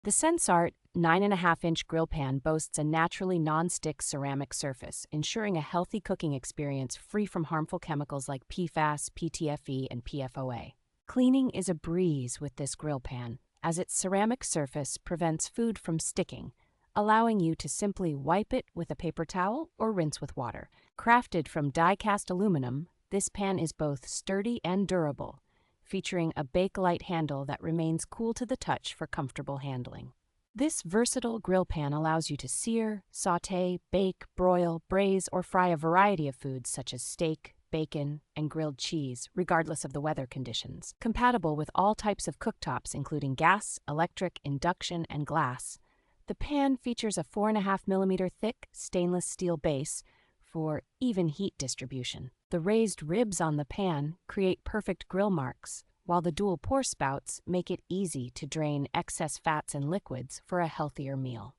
The SENSARTE 9.5-inch grill pan boasts a naturally non-stick ceramic surface, ensuring a healthy cooking experience free from harmful chemicals like PFAS, PTFE, and PFOA. Cleaning is a breeze with this grill pan, as its ceramic surface prevents food from sticking, allowing you to simply wipe it with a paper towel or rinse with water. Crafted from die-cast aluminum, this pan is both sturdy and durable, featuring a Bakelite handle that remains cool to the touch for comfortable handling. This versatile grill pan allows you to sear, sauté, bake, broil, braise, or fry a variety of foods such as steak, bacon, and grilled cheese, regardless of the weather conditions. Compatible with all types of cooktops, including gas, electric, induction, and glass, the pan features a 4.5 mm thick stainless steel base for even heat distribution. The raised ribs on the pan create perfect grill marks, while the dual pour spouts make it easy to drain excess fats and liquids for a healthier meal.